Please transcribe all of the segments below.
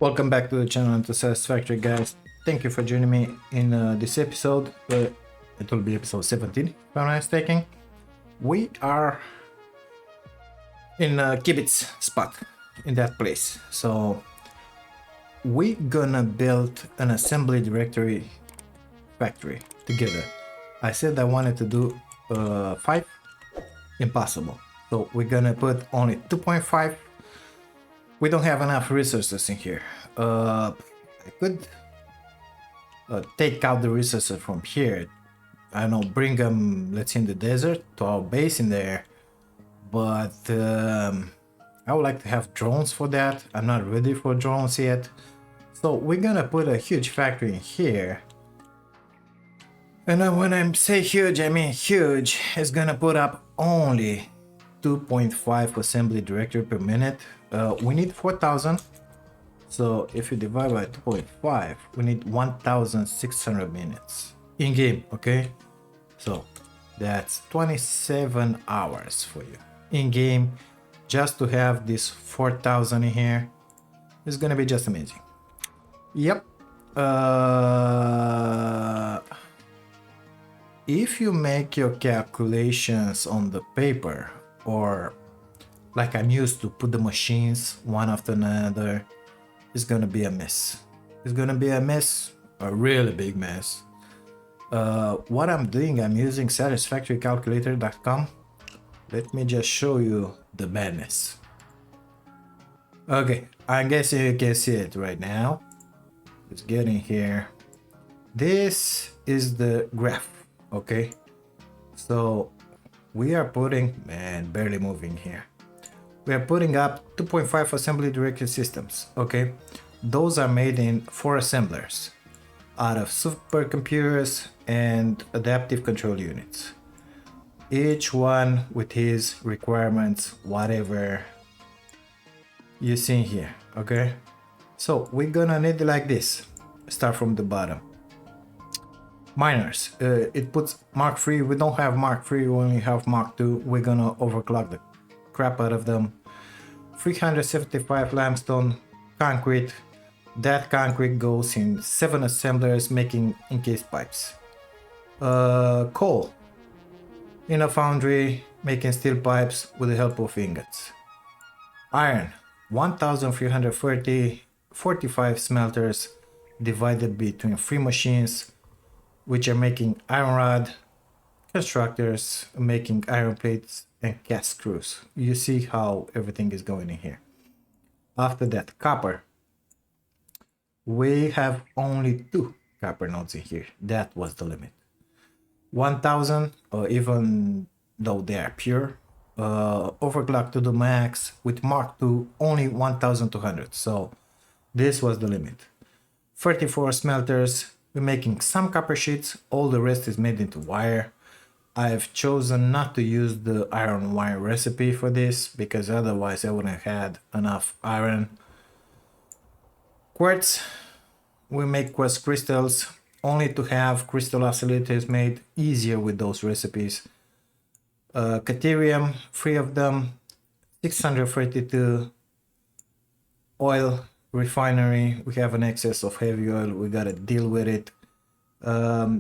Welcome back to the channel and to Satisfactory, guys. Thank you for joining me in this episode. It will be episode 17, if I'm not mistaken. We are in Kibitz spot, in that place. So we're gonna build an assembly directory factory together. I said I wanted to do 5, impossible. So we're gonna put only 2.5. We don't have enough resources in here. I could take out the resources from here. I don't know, bring them, let's say, in the desert to our base in there. But I would like to have drones for that. I'm not ready for drones yet. So we're gonna put a huge factory in here. And when I say huge, I mean huge. It's gonna put up only 2.5 assembly directory per minute. We need 4,000. So if you divide by 2.5, we need 1,600 minutes in game, okay? So that's 27 hours for you in game just to have this 4,000 in here. It's gonna be just amazing. Yep. If you make your calculations on the paper, or like I'm used to, put the machines one after another, it's gonna be a mess. It's gonna be a mess, a really big mess. What I'm doing, I'm using satisfactorycalculator.com. Let me just show you the madness. Okay, I guess you can see it right now. Let's get in here. This is the graph, okay? So we are putting, man, barely moving here. We are putting up 2.5 assembly directory systems, okay? Those are made in 4 assemblers out of supercomputers and adaptive control units. Each one with his requirements, whatever you see here, okay? So we're gonna need it like this. Start from the bottom. Miners, it puts Mark III. We don't have Mark III, we only have Mark II. We're gonna overclock the crap out of them. 375 limestone concrete. That concrete goes in 7 assemblers making encased pipes. Coal in a foundry making steel pipes with the help of ingots. Iron, 1,345 smelters divided between 3 machines which are making iron rod, constructors making iron plates and cast screws. You see how everything is going in here. After that, copper. We have only 2 copper nodes in here. That was the limit. 1,000, or even though they are pure, overclock to the max. With Mark II, only 1,200. So this was the limit. 34 smelters. We're making some copper sheets. All the rest is made into wire. I've chosen not to use the iron wire recipe for this because otherwise I wouldn't have had enough iron. Quartz, we make quartz crystals only to have crystal oscillators made easier with those recipes. Caterium, 3 of them, 632. Oil refinery, we have an excess of heavy oil, we gotta deal with it.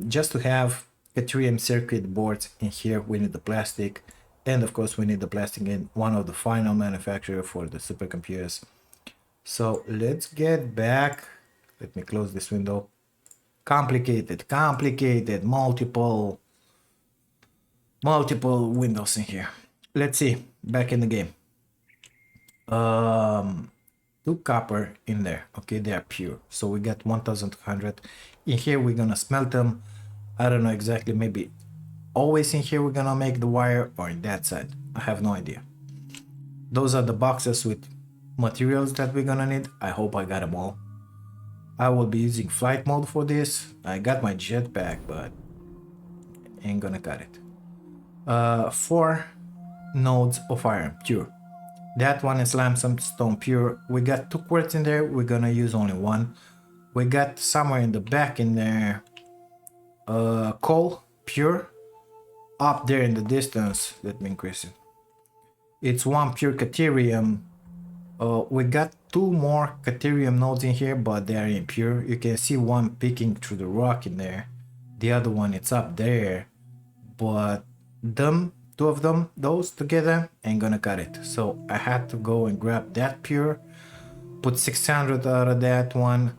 Just to have Caterium circuit boards in here, we need the plastic, and of course we need the plastic in one of the final manufacturer for the supercomputers. So let's get back. Let me close this window. Complicated, multiple windows in here. Let's see, back in the game. 2 copper in there, okay? They are pure, so we got 1,200 in here. We're gonna smelt them. I don't know exactly, maybe always in here we're gonna make the wire, or in that side, I have no idea. Those are the boxes with materials that we're gonna need. I hope I got them all. I will be using flight mode for this. I got my jetpack, but ain't gonna cut it. 4 nodes of iron, pure. That one is limestone pure. We got 2 quartz in there. We're gonna use only 1. We got somewhere in the back in there coal, pure. Up there in the distance, let me increase it. It's 1 pure caterium. We got two more Caterium nodes in here, but they are impure. You can see one peeking through the rock in there. The other one, it's up there. But two of them, those together, ain't gonna cut it. So I had to go and grab that pure, put 600 out of that one,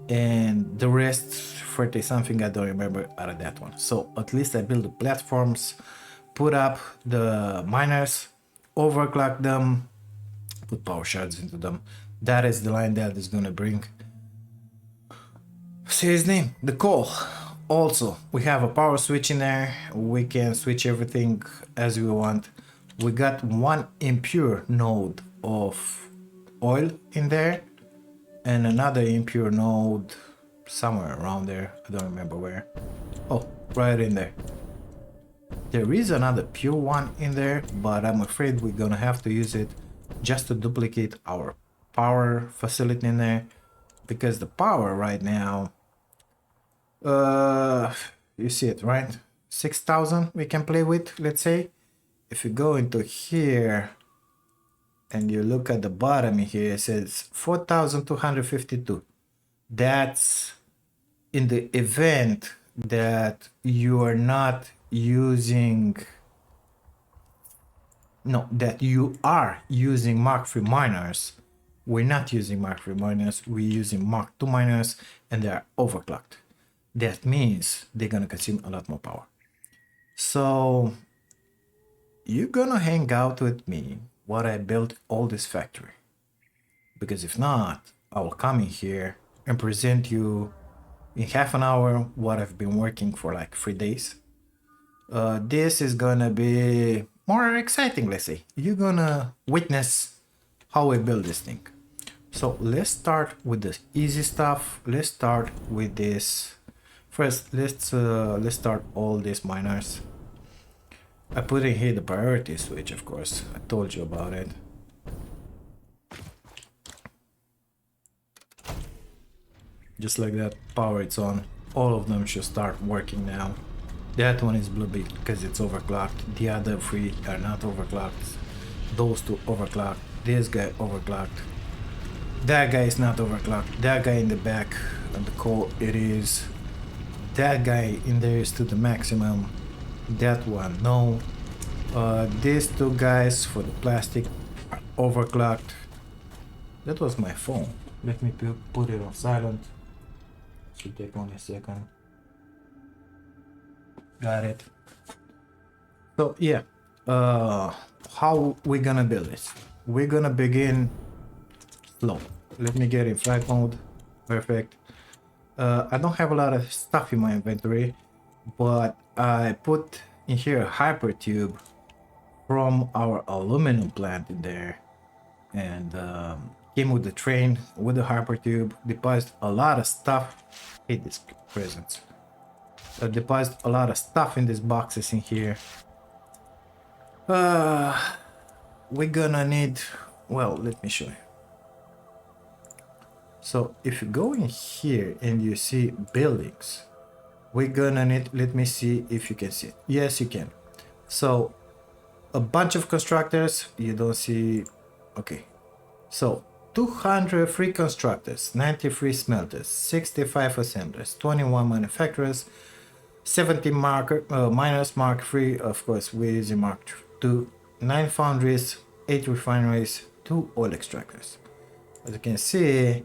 and the rest, 30 something, I don't remember, out of that one. So at least I built the platforms, put up the miners, overclock them, put power shards into them. That is the line that is gonna bring, say his name, the coal. Also, we have a power switch in there. We can switch everything as we want. We got one impure node of oil in there and another impure node somewhere around there. I don't remember where. Oh, right in there. There is another pure one in there, but I'm afraid we're gonna have to use it just to duplicate our power facility in there, because the power right now, you see it, right? 6,000 we can play with, let's say. If you go into here and you look at the bottom here, it says 4,252. That's in the event that you are not using, no, that you are using Mark III miners. We're not using Mark III miners, we're using Mark II miners, and they are overclocked. That means they're gonna consume a lot more power. So you're gonna hang out with me while I build all this factory, because if not, I will come in here and present you in half an hour what I've been working for like 3 days. This is gonna be more exciting, let's say. You're gonna witness how I build this thing. So let's start with the easy stuff. Let's start with this. First, let's start all these miners. I put in here the priority switch, of course. I told you about it. Just like that, power it's on. All of them should start working now. That one is blue because it's overclocked. The other three are not overclocked. Those two overclocked. This guy overclocked. That guy is not overclocked. That guy in the back on the coal, it is. That guy in there is to the maximum. That one, no. These two guys for the plastic are overclocked. That was my phone. Let me put it on silent. Should take only a second. Got it. So yeah, how we gonna build this? We're gonna begin slow. Let me get in flight mode. Perfect. I don't have a lot of stuff in my inventory, but I put in here a hyper tube from our aluminum plant in there, and came with the train with the hyper tube. Deposited a lot of stuff. Hate these presents. Deposit a lot of stuff in these boxes in here. We're gonna need, well, let me show you. So if you go in here and you see buildings, we're gonna need, let me see if you can see it. Yes, you can. So a bunch of constructors, you don't see, okay. So 203 constructors, 93 smelters, 65 assemblers, 21 manufacturers, 17 miners Mark III, of course we're using Mark II, 9 foundries, 8 refineries, 2 oil extractors. As you can see,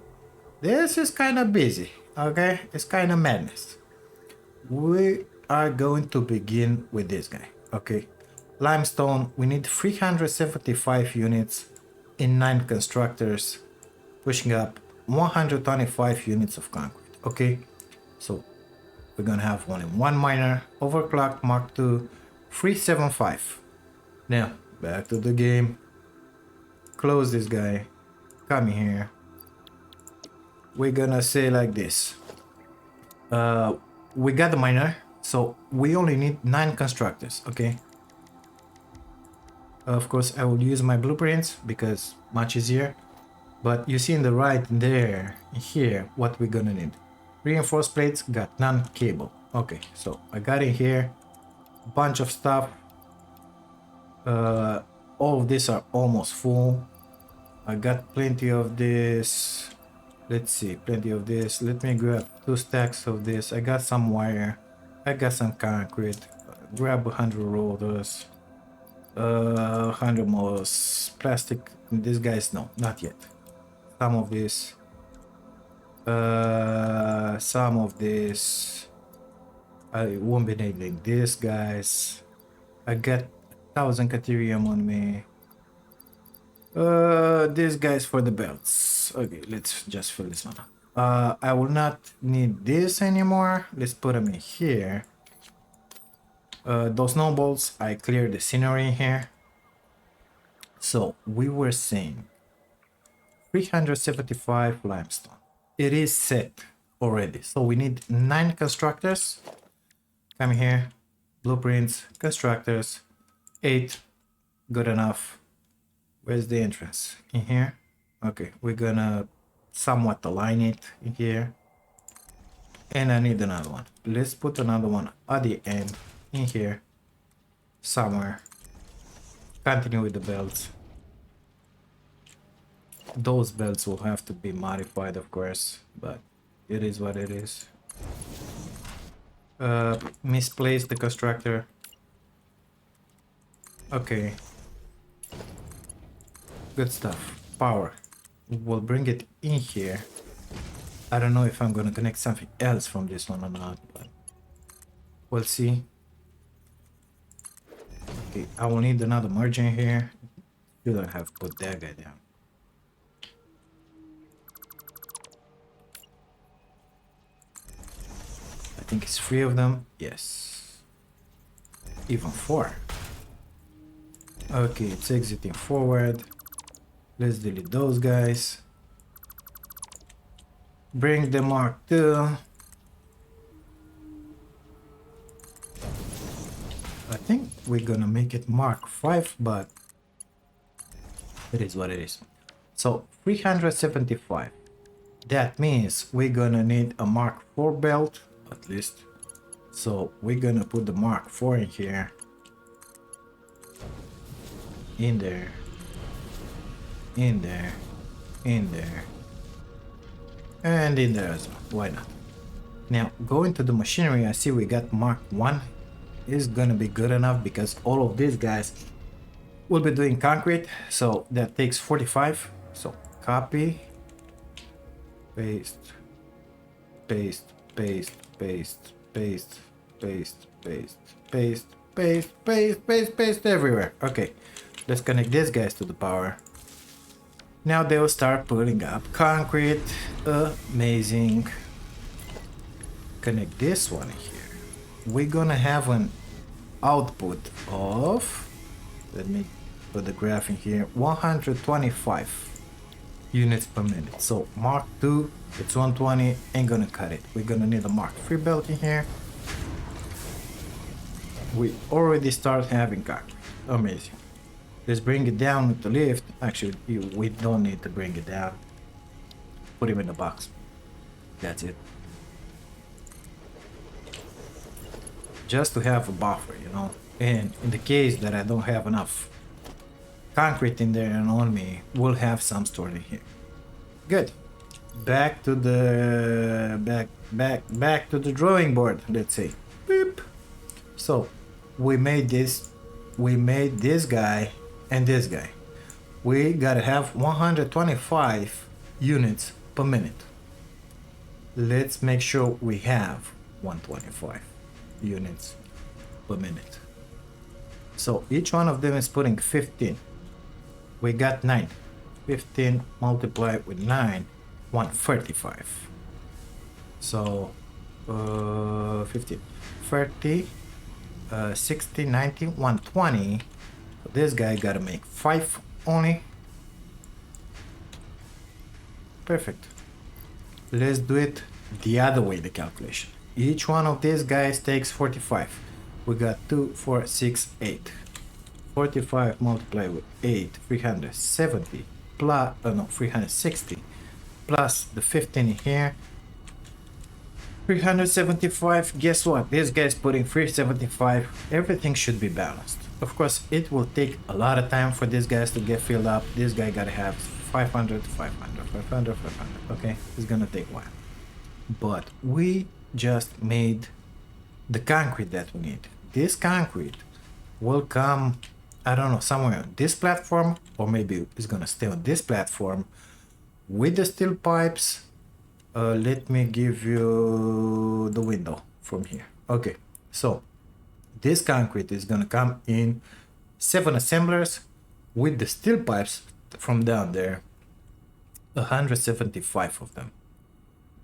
this is kind of busy, okay? It's kind of madness. We are going to begin with this guy, okay? Limestone, we need 375 units in 9 constructors, pushing up 125 units of concrete, okay? So we're gonna have only one miner, overclocked Mark II, 375. Now, back to the game. Close this guy, come here. We're gonna say like this. We got the miner, so we only need 9 constructors, okay? Of course, I will use my blueprints because much easier. But you see in the right there, here, what we're gonna need. Reinforced plates, got none, cable. Okay, so I got in here a bunch of stuff. All of these are almost full. I got plenty of this. Let's see, plenty of this. Let me grab 2 stacks of this. I got some wire. I got some concrete. Grab 100 rollers. 100 more plastic. These guys, no, not yet. Some of this. Some of this. I won't be needing this, guys. I got 1000 Caterium on me. These guys for the belts. Okay, let's just fill this one up. I will not need this anymore. Let's put them in here. Those snowballs, I cleared the scenery here. So we were saying 375 limestone. It is set already. So we need 9 constructors. Come here. Blueprints, constructors. 8. Good enough. Where's the entrance? In here? Okay, we're gonna somewhat align it in here. And I need another one. Let's put another one at the end in here. Somewhere. Continue with the belts. Those belts will have to be modified, of course, but it is what it is. Misplaced the constructor. Okay. Good stuff. Power. We'll bring it in here. I don't know if I'm gonna connect something else from this one or not, but we'll see. Okay, I will need another merge in here. You don't have to put that guy down. I think it's 3 of them. Yes. Even 4. Okay, it's exiting forward. Let's delete those guys. Bring the Mark II. I think we're gonna make it Mark 5, but it is what it is. So 375. That means we're gonna need a Mark 4 belt at least. So we're gonna put the Mark 4 in here. In there. In there. In there. And in there as well. Why not? Now, going to the machinery, I see we got Mark 1 is gonna be good enough because all of these guys will be doing concrete. So that takes 45. So copy, paste, paste, paste, paste, paste, paste, paste, paste, paste, paste, paste, paste everywhere. Okay, let's connect these guys to the power. Now they will start putting up concrete. Amazing. Connect this one here. We're gonna have an output of, let me put the graph in here, 125 units per minute. So Mark 2, it's 120, ain't gonna cut it. We're gonna need a Mark 3 belt in here. We already start having concrete. Amazing. Let's bring it down with the lift. Actually, we don't need to bring it down. Put him in the box. That's it. Just to have a buffer, you know. And in the case that I don't have enough concrete in there and on me, we'll have some stored in here. Good. Back to the back to the drawing board, let's say. Beep. So we made this guy and this guy. We gotta have 125 units per minute. Let's make sure we have 125 units per minute. So each one of them is putting 15. We got 9. 15 multiplied with 9, 135. So 15, 30, 60, 90, 120. So this guy gotta make 5 only. Perfect. Let's do it the other way, the calculation. Each one of these guys takes 45. We got 2, 4, 6, 8. 45 multiplied with 8, 370 plus, 360 plus the 15 in here. 375. Guess what? This guy's putting 375. Everything should be balanced. Of course, it will take a lot of time for these guys to get filled up. This guy gotta have 500, 500, 500, 500. Okay, it's gonna take a while. But we just made the concrete that we need. This concrete will come, I don't know, somewhere on this platform, or maybe it's gonna stay on this platform with the steel pipes. Let me give you the window from here. Okay, so this concrete is gonna come in 7 assemblers with the steel pipes from down there, 175 of them.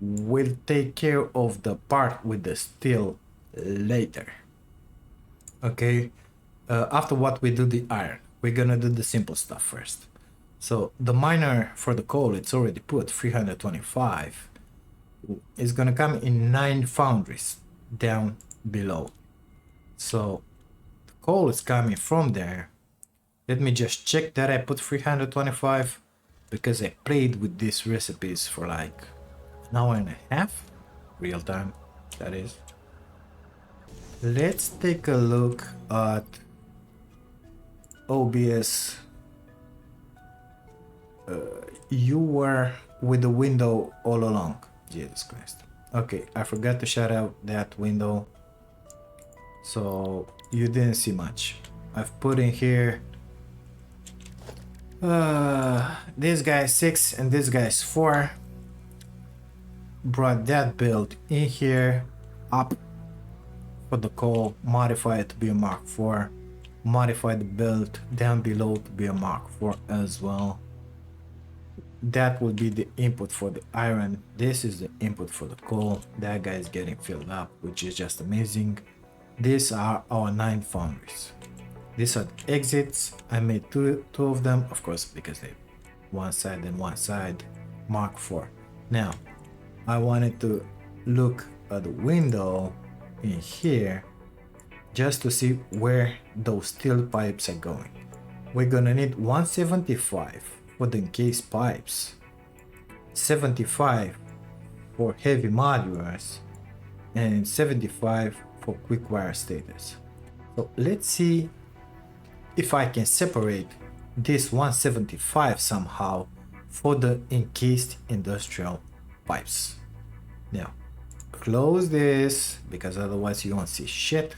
We'll take care of the part with the steel later. Okay, after what we do the iron, we're gonna do the simple stuff first. So the miner for the coal, it's already put 325. It's gonna come in 9 foundries down below. So the coal is coming from there. Let me just check that I put 325 because I played with these recipes for like an hour and a half, real time, that is. Let's take a look at OBS. You were with the window all along. Jesus Christ. Okay, I forgot to shout out that window. So you didn't see much. I've put in here this guy is 6 and this guy is 4. Brought that build in here up for the coal, modify it to be a Mark IV, modify the build down below to be a Mark IV as well. That will be the input for the iron. This is the input for the coal. That guy is getting filled up, which is just amazing. These are our 9 foundries. These are the exits. I made two of them, of course, because they one side and one side, Mark IV. Now, I wanted to look at the window in here just to see where those steel pipes are going. We're gonna need 175 for the encased pipes, 75 for heavy modulars, and 75 for quick wire stators. So let's see if I can separate this 175 somehow for the encased industrial pipes. Now, close this because otherwise you won't see shit.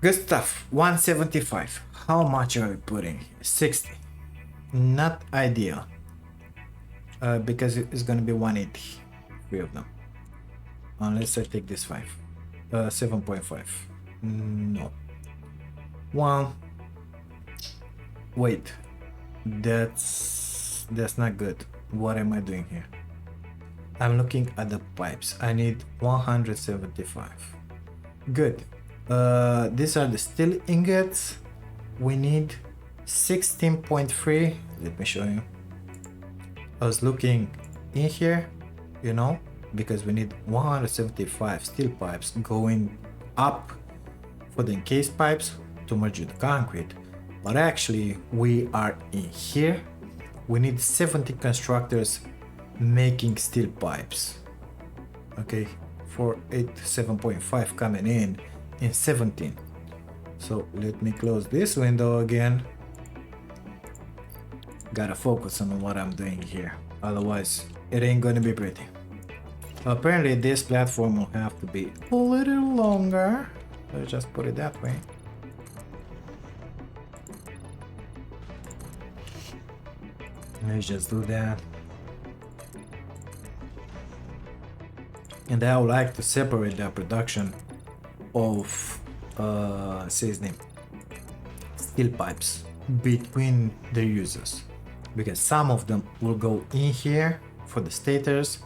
Good stuff. 175. How much are we putting? 60. Not ideal. Because it's gonna be 180. 3 of them. Unless I take this 5. 7.5. No. Well, wait. That's not good. What am I doing here? I'm looking at the pipes. I need 175. Good. These are the steel ingots. We need 16.3. Let me show you. I was looking in here, you know, because we need 175 steel pipes going up for the encased pipes to merge with the concrete. But actually, we are in here. We need 70 constructors making steel pipes. Okay, for 7.5 coming in 17. So let me close this window again. Gotta focus on what I'm doing here, otherwise it ain't gonna be pretty. Apparently this platform will have to be a little longer. Let's just put it that way. Let's just do that. And I would like to separate the production of say his name, steel pipes between the users, because some of them will go in here for the stators,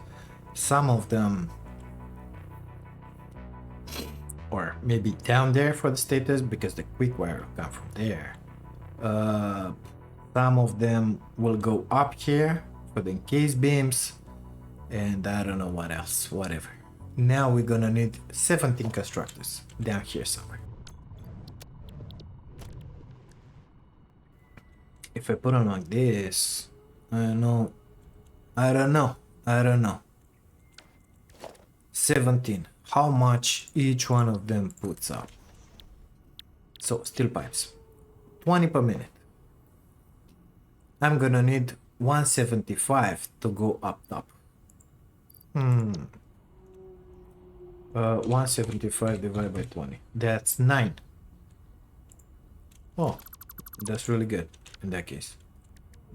some of them, or maybe down there for the stators because the quick wire will come from there. Some of them will go up here for the encased beams, and I don't know what else, whatever. Now we're gonna need 17 constructors down here somewhere. If I put them like this, I don't know. 17. How much each one of them puts up? So steel pipes, 20 per minute. I'm gonna need 175 to go up top. 175 divided by 20. That's 9. Oh, that's really good in that case.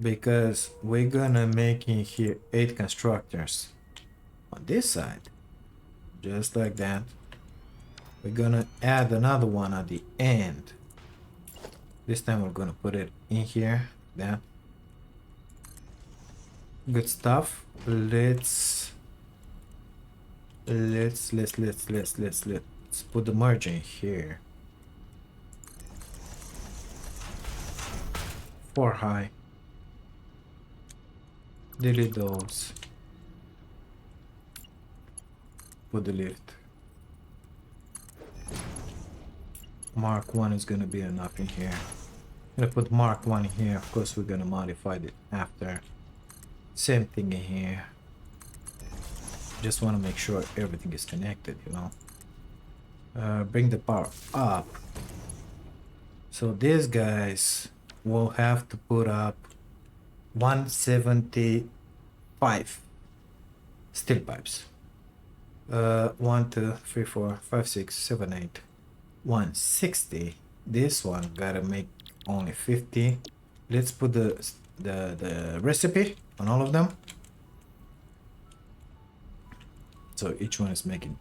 Because we're gonna make in here 8 constructors on this side. Just like that. We're gonna add another one at the end. This time we're gonna put it in here. That. Good stuff. Let's put the margin here. 4 high. Delete those. Put the lift. Mark 1 is gonna be enough in here. I'm gonna put Mark 1 here. Of course we're gonna modify it after. Same thing in here. Just want to make sure everything is connected, you know. Bring the power up. So these guys will have to put up 175 steel pipes. 1, 2, 3, 4, 5, 6, 7, 8. 160. This one gotta make only 50. Let's put the recipe on all of them. So each one is making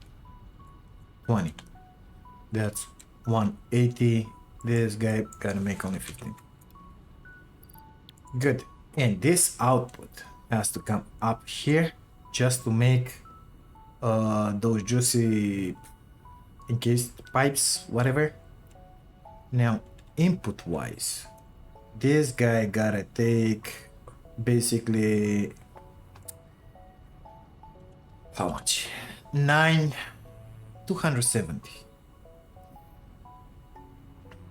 20. That's 180. This guy gotta make only 15. Good. And this output has to come up here just to make those juicy encased pipes, whatever. Now, input wise, this guy gotta take basically how much? 270.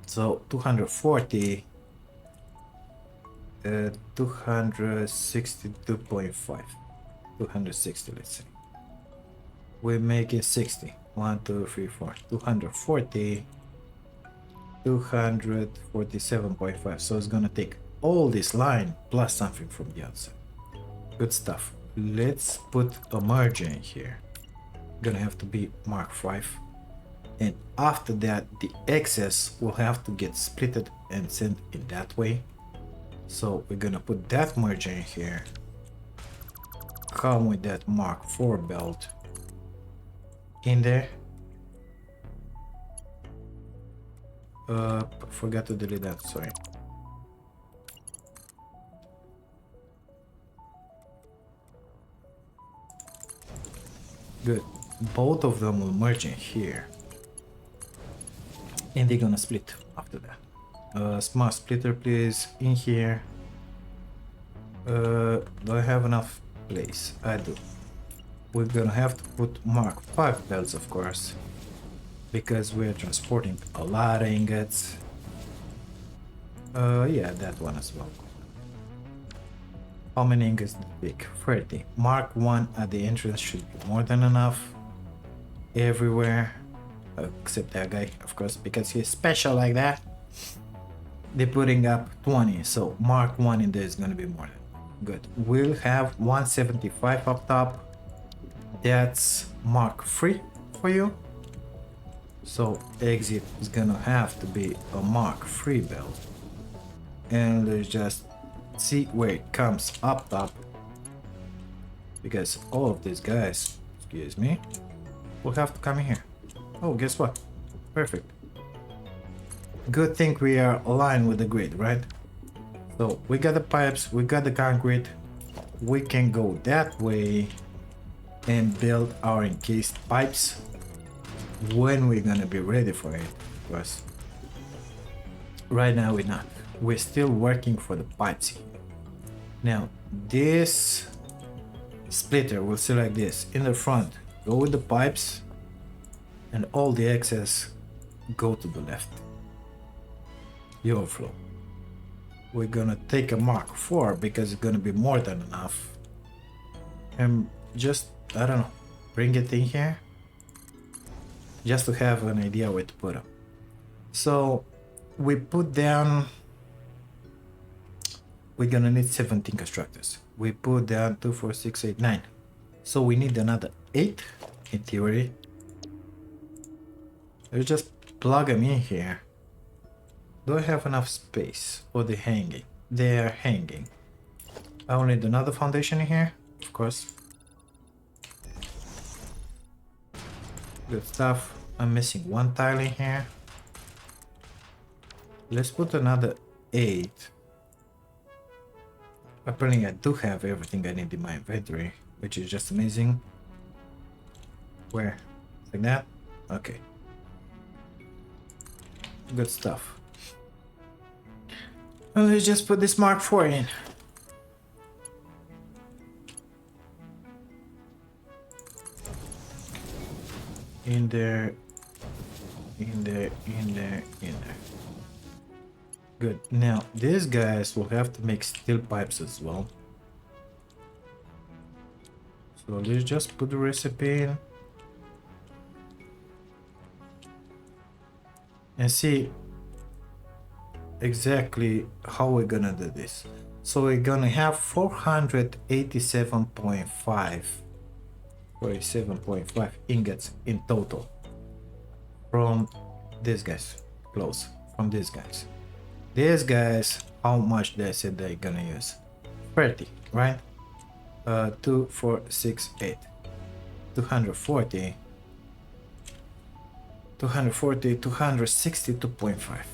So 240, 262.5, 260, let's say. We make it 60. 1, 2, 3, 4. 240, 247.5. So it's gonna take all this line plus something from the outside. Good stuff. Let's put a margin here. Gonna have to be Mark 5. And after that, the excess will have to get splitted and sent in that way. So we're gonna put that margin here. Come with that Mark 4 belt in there. Forgot to delete that, sorry. Good. Both of them will merge in here. And they're gonna split after that. Smart splitter please, in here. Do I have enough place? I do. We're gonna have to put Mark 5 belts, of course, because we're transporting a lot of ingots. Yeah, that one as well. How many ingots did we pick? 30. Mark 1 at the entrance should be more than enough. Everywhere. Except that guy, of course, because he's special like that. They're putting up 20, so Mark 1 in there is gonna be more than good. We'll have 175 up top. That's Mark 3 for you. So exit is gonna have to be a Mark 3 belt. And let's just see where it comes up top. Because all of these guys, excuse me, will have to come in here. Oh, guess what? Perfect. Good thing we are aligned with the grid, right? So we got the pipes, we got the concrete. We can go that way and build our encased pipes when we're gonna be ready for it. Because right now we're not. We're still working for the pipes here. Now this splitter will select this in the front. Go with the pipes. And all the excess go to the left. The overflow. We're gonna take a Mark 4 because it's gonna be more than enough. And just, I don't know, bring it in here. Just to have an idea where to put them. So we put down we're gonna need 17 constructors. We put down 2, 4, 6, 8, 9. So we need another 8 in theory. Let's just plug them in here. Do I have enough space? Or they're hanging? They are hanging. I will need another foundation in here, of course. Good stuff. I'm missing one tile in here. Let's put another 8. Apparently I do have everything I need in my inventory, which is just amazing. Where? Like that? Okay. Good stuff. Well, let's just put this Mark IV in. In there, in there, in there, in there. Good. Now, these guys will have to make steel pipes as well. So let's just put the recipe in. And see exactly how we're gonna do this. So we're gonna have 47.5 ingots in total from these guys. Close from these guys. These guys, how much they said they're gonna use? 30, right? 2, 4, 6, 8. 240. 240, 262.5.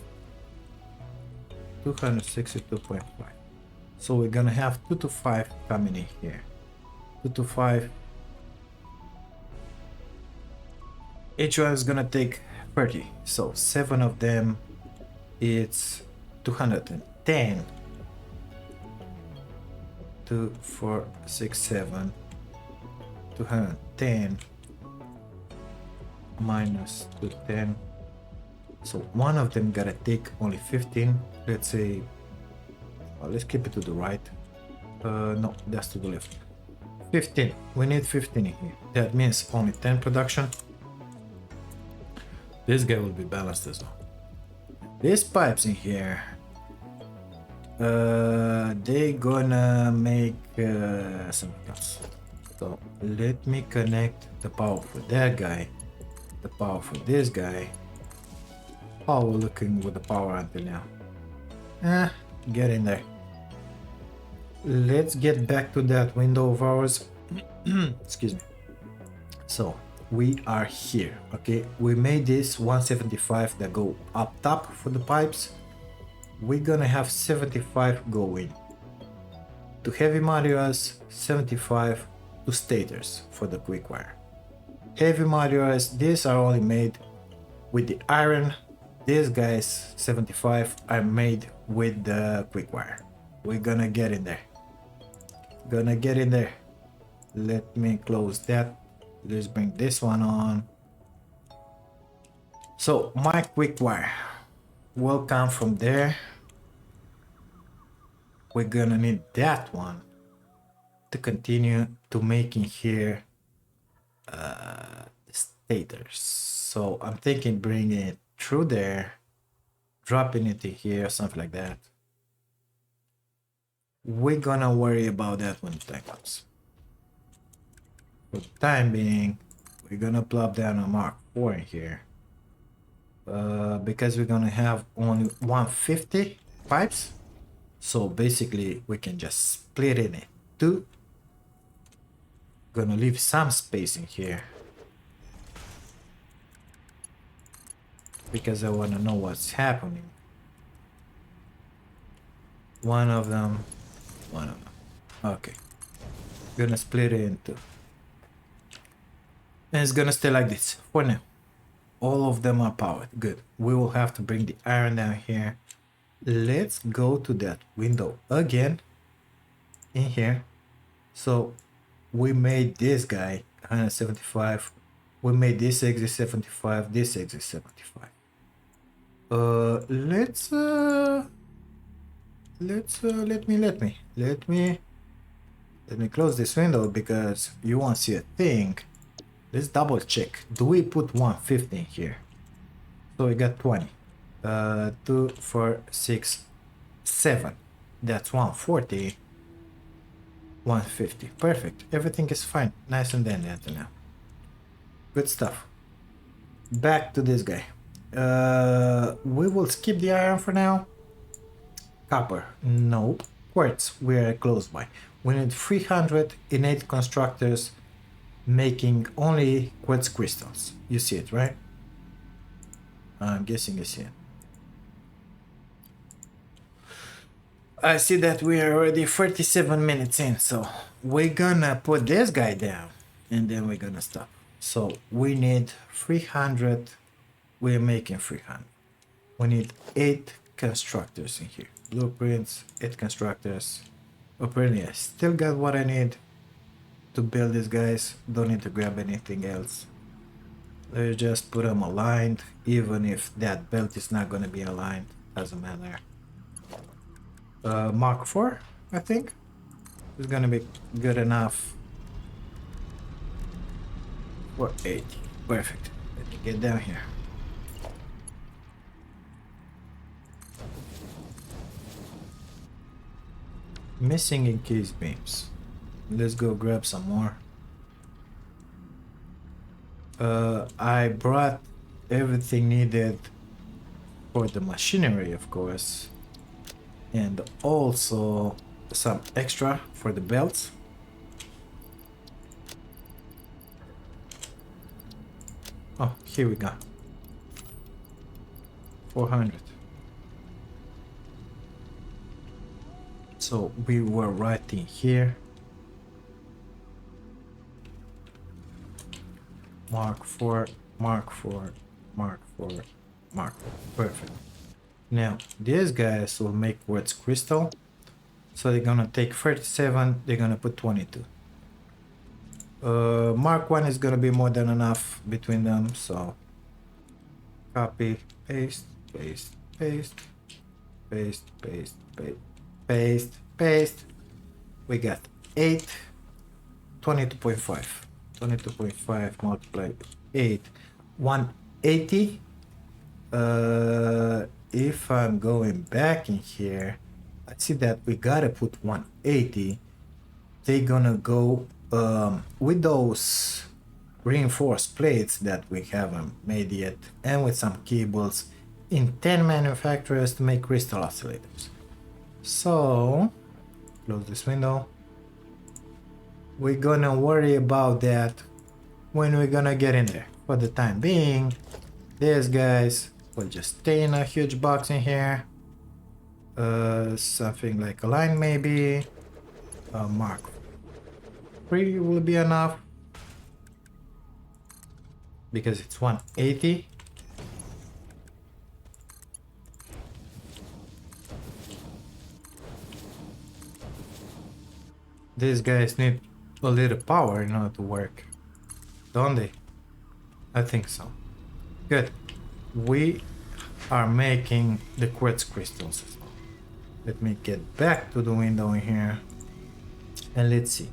262.5. So we're gonna have 2 to 5 coming in here. 2 to 5. Each one is gonna take 30. So 7 of them, it's 210. 2, 4, 6, 7. 210 minus 210. So one of them gotta take only 15. Let's say, well, let's keep it to the right. No, that's to the left. 15. We need 15 in here. That means only 10 production. This guy will be balanced as well. These pipes in here, they gonna make something else. So let me connect the power for that guy, the power for this guy. How we're looking with the power until now? Get in there. Let's get back to that window of ours. Excuse me. So we are here, okay? We made this 175 that go up top for the pipes. We're gonna have 75 go in to heavy modules, 75 to stators for the quick wire. Heavy modules, these are only made with the iron. These guys, 75, are made with the quick wire. We're gonna get in there. Gonna get in there. Let me close that. Let's bring this one on. So my quick wire will come from there. We're gonna need that one to continue to making here stators. So I'm thinking bringing it through there, dropping it in here, something like that. We're gonna worry about that when the time comes. For the time being, we're gonna plop down a Mark IV in here. Because we're gonna have only 150 pipes. So basically we can just split it in two. Gonna leave some space in here. Because I wanna know what's happening. One of them. Okay. Gonna split it in two. And it's gonna stay like this for now. All of them are powered. Good. We will have to bring the iron down here. Let's go to that window again in here. So we made this guy 175. We made this exit 75, this exit 75. Let me close this window because you won't see a thing. Let's double check. Do we put 150 in here? So we got 20. 2, 4, 6, 7. That's 140. 150. Perfect. Everything is fine. Nice and dandy until now. Good stuff. Back to this guy. We will skip the iron for now. Copper. Nope. Quartz. We are close by. We need 300 innate constructors making only quartz crystals. You see it, right? I'm guessing you see it. I see that we are already 37 minutes in, so we're gonna put this guy down and then we're gonna stop. So we need 300. We're making 300. We need 8 constructors in here. Blueprints, 8 constructors. Apparently I still got what I need to build these guys. Don't need to grab anything else. Let's just put them aligned, even if that belt is not gonna be aligned. Doesn't matter. Mark 4, I think, is gonna be good enough for 80. Perfect. Let me get down here. Missing encased beams. Let's go grab some more. I brought everything needed for the machinery, of course, and also some extra for the belts. Oh, here we go. 400. So we were right in here. Mark 4, Mark 4, Mark 4, Mark 4. Perfect. Now, these guys will make quartz crystal. So they're gonna take 37, they're gonna put 22. Mark 1 is gonna be more than enough between them, so copy, paste, paste, paste, paste, paste, paste, paste, paste. We got 8, 22.5. 22.5 multiplied 8, 180. If I'm going back in here, I see that we gotta put 180. They're gonna go with those reinforced plates that we haven't made yet, and with some cables in 10 manufacturers to make crystal oscillators. So close this window. We're gonna worry about that when we're gonna get in there. For the time being, these guys will just stay in a huge box in here. Something like a line maybe. Mark 3 will be enough because it's 180. These guys need a little power in order to work, don't they? I think so. Good. We are making the quartz crystals as well. Let me get back to the window in here and let's see.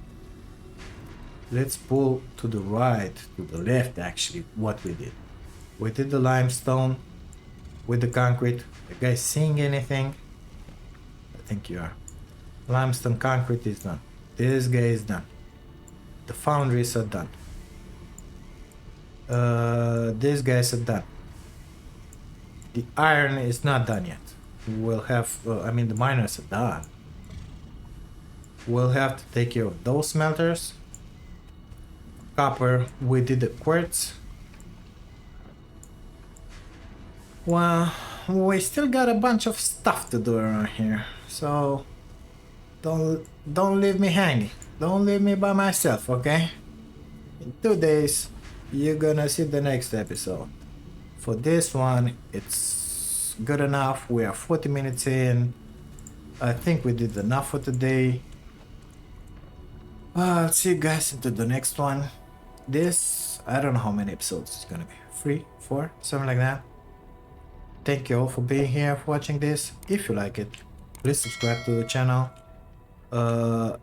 Let's pull to the right, to the left actually, what we did. We did the limestone with the concrete. You guys seeing anything? I think you are. Limestone concrete is done. This guy is done. The foundries are done. These guys are done. The iron is not done yet. We'll have, I mean, the miners are done. We'll have to take care of those smelters. Copper, we did the quartz. Well, we still got a bunch of stuff to do around here, so don't leave me hanging. Don't leave me by myself, okay? In 2 days, you're gonna see the next episode. For this one, it's good enough. We are 40 minutes in. I think we did enough for today. I'll see you guys into the next one. This, I don't know how many episodes it's gonna be. 3, 4, something like that. Thank you all for being here, for watching this. If you like it, please subscribe to the channel.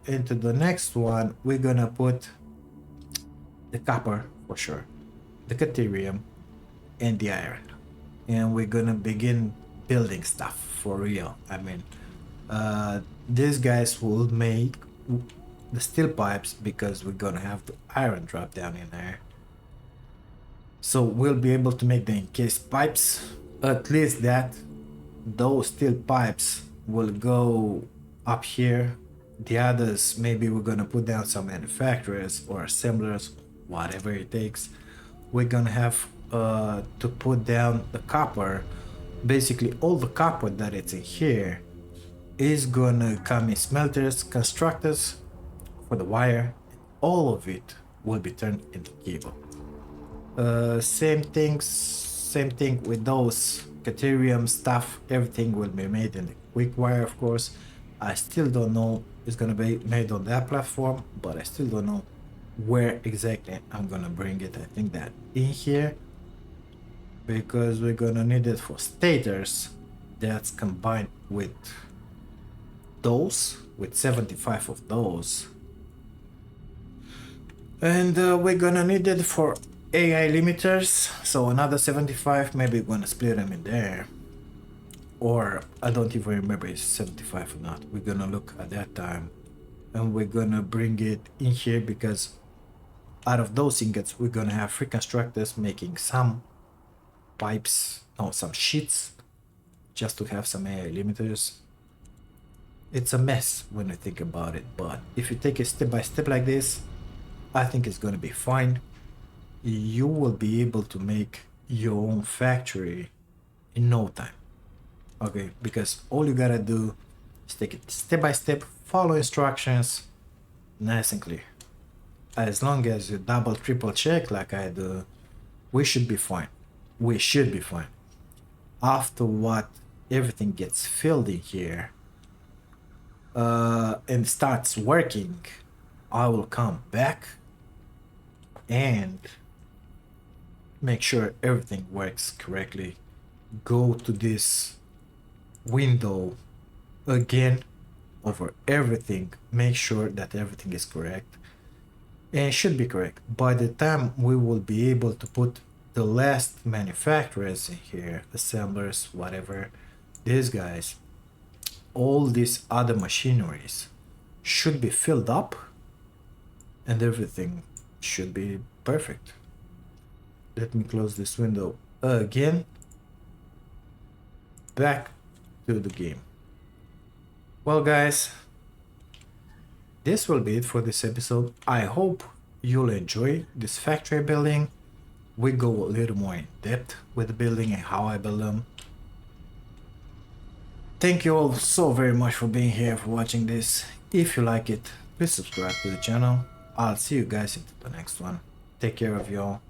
Into the next one, we're gonna put the copper for sure, the caterium, and the iron. And we're gonna begin building stuff for real. I mean, These guys will make the steel pipes because we're gonna have the iron drop down in there. So we'll be able to make the encased pipes. At least that those steel pipes will go up here. The others, maybe we're gonna put down some manufacturers or assemblers, whatever it takes. We're gonna have to put down the copper. Basically all the copper that it's in here is gonna come in smelters, constructors for the wire. All of it will be turned into cable. Same thing with those Caterium stuff. Everything will be made in the quick wire, of course. I still don't know it's gonna be made on that platform, but I still don't know where exactly I'm gonna bring it. I think that in here, because we're gonna need it for stators. That's combined with those, with 75 of those. And we're gonna need it for AI limiters, so another 75. Maybe we're gonna split them in there, or I don't even remember if it's 75 or not. We're gonna look at that time, and we're gonna bring it in here because out of those ingots we're gonna have 3 constructors making some pipes, no, some sheets, just to have some AI limiters. It's a mess when you think about it, but if you take it step by step like this, I think it's gonna be fine. You will be able to make your own factory in no time. Okay, because all you gotta do is take it step by step, follow instructions, nice and clear. As long as you double triple check like I do, we should be fine. We should be fine. After what everything gets filled in here and starts working, I will come back and make sure everything works correctly. Go to this window again over everything, make sure that everything is correct, and it should be correct. By the time we will be able to put the last manufacturers in here, assemblers, whatever, these guys, all these other machineries should be filled up and everything should be perfect. Let me close this window again. Back to the game. Well guys, this will be it for this episode. I hope you'll enjoy this factory building. We go a little more in depth with the building and how I build them. Thank you all so very much for being here, for watching this. If you like it, please subscribe to the channel. I'll see you guys into the next one. Take care of y'all.